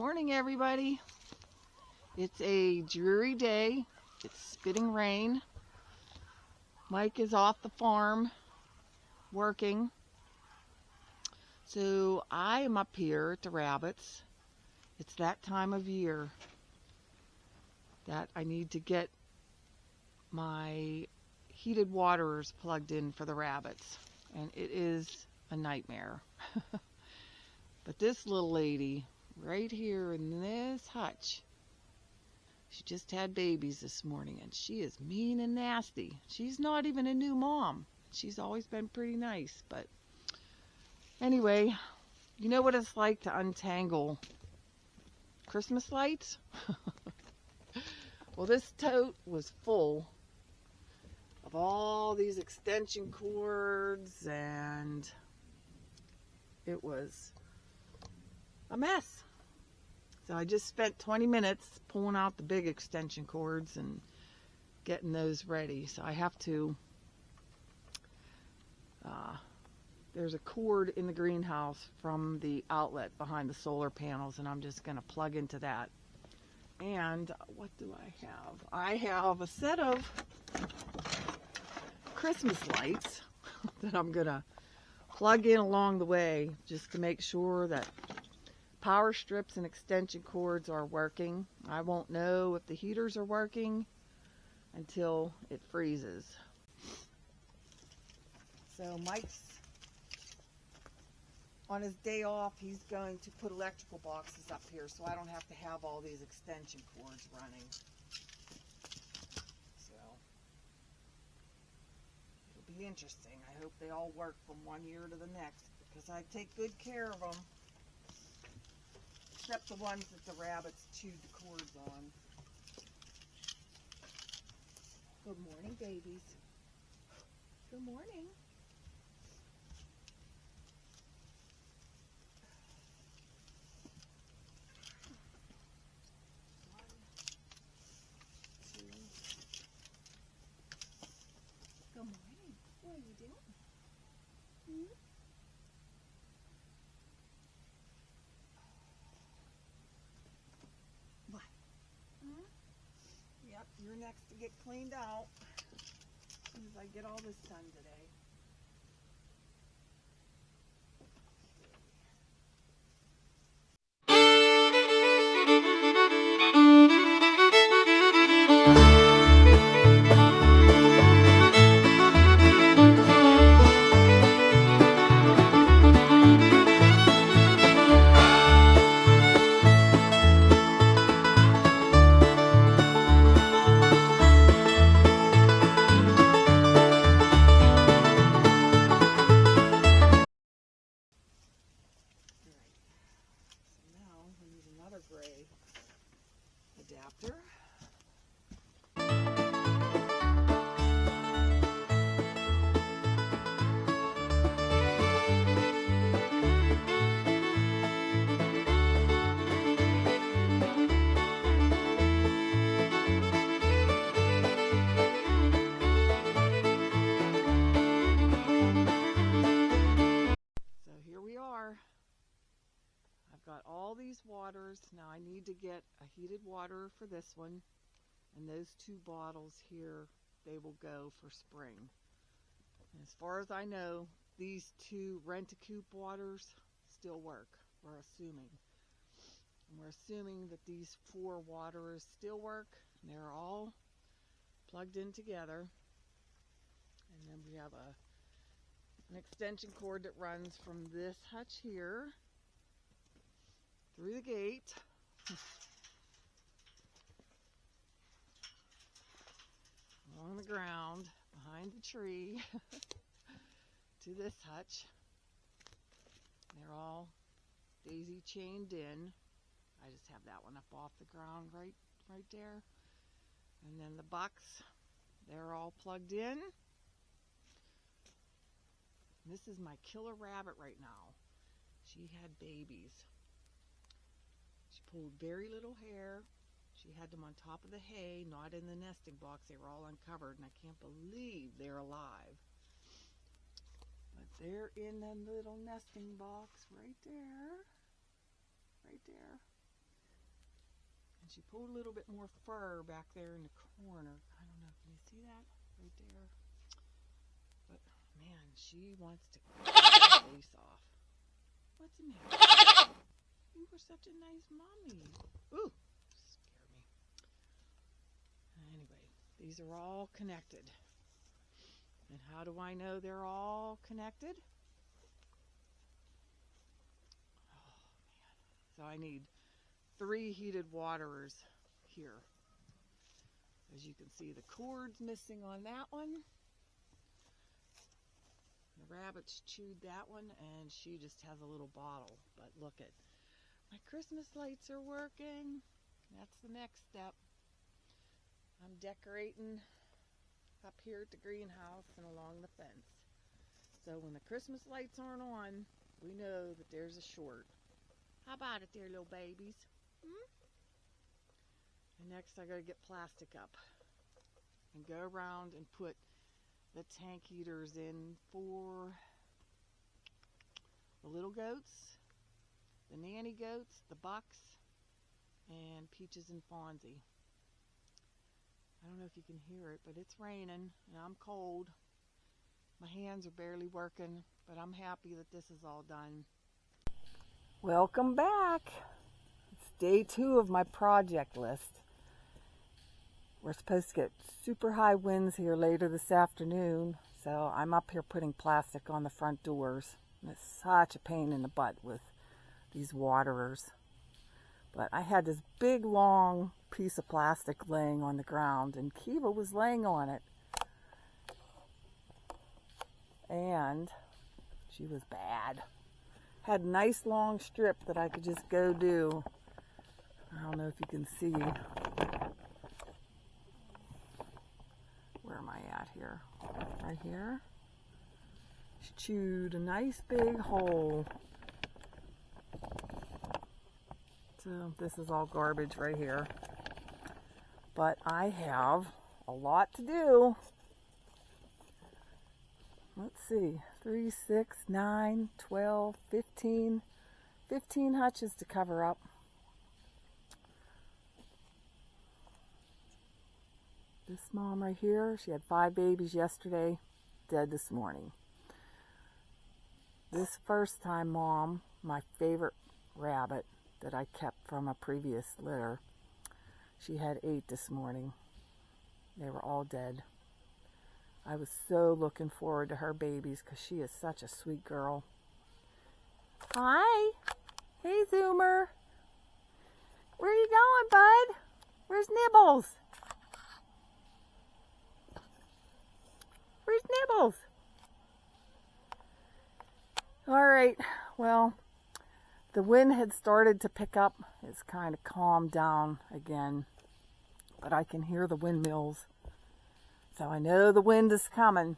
Morning, everybody. It's a dreary day. It's spitting rain. Mike is off the farm working. So I am up here at the rabbits. It's that time of year that I need to get my heated waters plugged in for the rabbits. And it is a nightmare. But this little lady right here in this hutch, she just had babies this morning, and she is mean and nasty. She's not even a new mom. She's always been pretty nice. But anyway, you know what it's like to untangle Christmas lights? Well, this tote was full of all these extension cords, and it was a mess. So I just spent 20 minutes pulling out the big extension cords and getting those ready. So I have to, there's a cord in the greenhouse from the outlet behind the solar panels, and I'm just going to plug into that. And what do I have? I have a set of Christmas lights that I'm going to plug in along the way just to make sure that power strips and extension cords are working. I won't know if the heaters are working until it freezes. So Mike's on his day off. He's going to put electrical boxes up here so I don't have to have all these extension cords running. So it'll be interesting. I hope they all work from one year to the next, because I take good care of them. Except the ones that the rabbits chewed the cords on. Good morning, babies. Good morning. One, two. Good morning. What are you doing? Hmm? What? Hmm? Yep, you're next to get cleaned out as soon as I get all this done today. Gray adapter. So here we are. I've got all these waters. Now I need to get a heated water for this one, and those two bottles here, they will go for spring. And as far as I know, these two rent-a-coop waters still work, we're assuming. And we're assuming that these 4 waters still work, and they're all plugged in together. And then we have an extension cord that runs from this hutch here through the gate along the ground behind the tree to this hutch. They're all daisy chained in. I just have that one up off the ground right there. And then the bucks, they're all plugged in. This is my killer rabbit right now. She had babies. She pulled very little hair. She had them on top of the hay, not in the nesting box. They were all uncovered, and I can't believe they're alive. But they're in the little nesting box right there. Right there. And she pulled a little bit more fur back there in the corner. I don't know, can you see that right there? But man, she wants to cut her face off. What's the matter? You were such a nice mommy. Ooh, scared me. Anyway, these are all connected. And how do I know they're all connected? Oh man. So I need 3 heated waterers here. As you can see, the cord's missing on that one. The rabbits chewed that one, and she just has a little bottle. But look at, my Christmas lights are working. That's the next step. I'm decorating up here at the greenhouse and along the fence. So when the Christmas lights aren't on, we know that there's a short. How about it there, little babies? And next I gotta get plastic up and go around and put the tank heaters in for the little goats, the nanny goats, the bucks, and Peaches and Fonzie. I don't know if you can hear it, but it's raining and I'm cold. My hands are barely working, but I'm happy that this is all done. Welcome back. It's day 2 of my project list. We're supposed to get super high winds here later this afternoon, so I'm up here putting plastic on the front doors. And it's such a pain in the butt with these waterers. But I had this big long piece of plastic laying on the ground, and Kiva was laying on it. And she was bad. Had a nice long strip that I could just go do. I don't know if you can see. Where am I at here? Right here. She chewed a nice big hole. So this is all garbage right here. But I have a lot to do. Let's see, 3, 6, 9, 12, 15 hutches to cover up. This mom right here, she had 5 babies yesterday, dead this morning. This first time mom, my favorite rabbit that I kept from a previous litter, she had 8 this morning. They were all dead. I was so looking forward to her babies because she is such a sweet girl. Hi. Hey, Zoomer. Where are you going, bud? Where's Nibbles? Where's Nibbles? All right, well, the wind had started to pick up. It's kind of calmed down again, but I can hear the windmills. So I know the wind is coming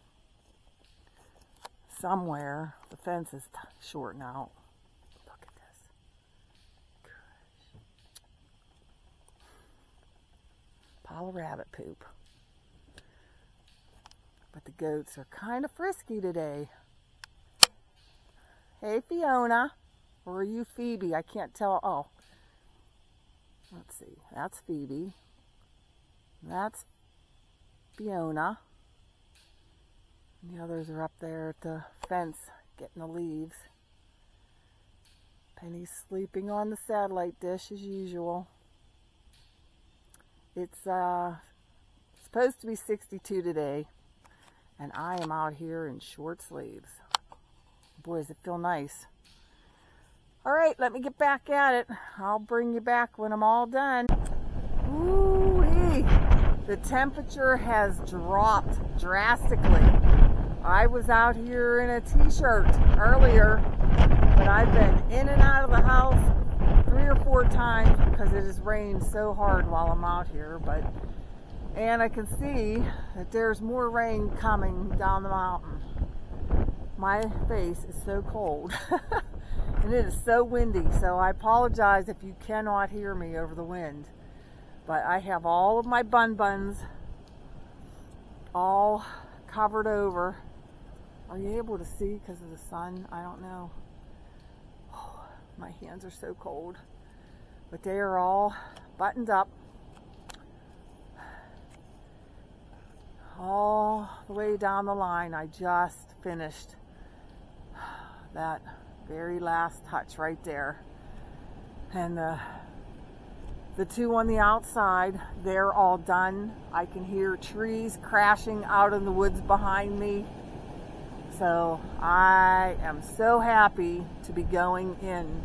somewhere. The fence is shorting out. Look at this. Gosh. Pile of rabbit poop. But the goats are kind of frisky today. Hey, Fiona. Or are you Phoebe? I can't tell. Oh. Let's see. That's Phoebe. That's Fiona. And the others are up there at the fence getting the leaves. Penny's sleeping on the satellite dish as usual. It's supposed to be 62 today, and I am out here in short sleeves. Boy, does it feel nice. All right, let me get back at it. I'll bring you back when I'm all done. Ooh-wee. The temperature has dropped drastically. I was out here in a t-shirt earlier, but I've been in and out of the house 3 or 4 times because it has rained so hard while I'm out here. And I can see that there's more rain coming down the mountain. My face is so cold. And it is so windy, so I apologize if you cannot hear me over the wind. But I have all of my buns all covered over. Are you able to see because of the sun? I don't know. Oh, my hands are so cold. But they are all buttoned up all the way down the line. I just finished that very last touch right there. And the two on the outside, they're all done. I can hear trees crashing out in the woods behind me. So I am so happy to be going in.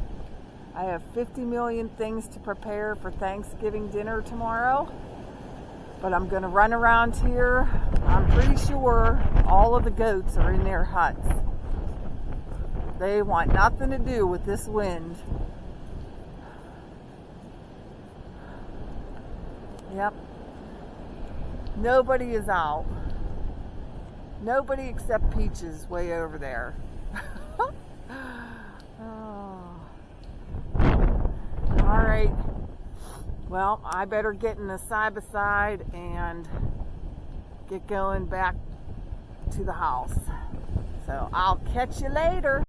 I have 50 million things to prepare for Thanksgiving dinner tomorrow, but I'm going to run around here. I'm pretty sure all of the goats are in their huts. They want nothing to do with this wind. Yep. Nobody is out. Nobody except Peaches way over there. Oh. All right. Well, I better get in the side-by-side and get going back to the house. So I'll catch you later.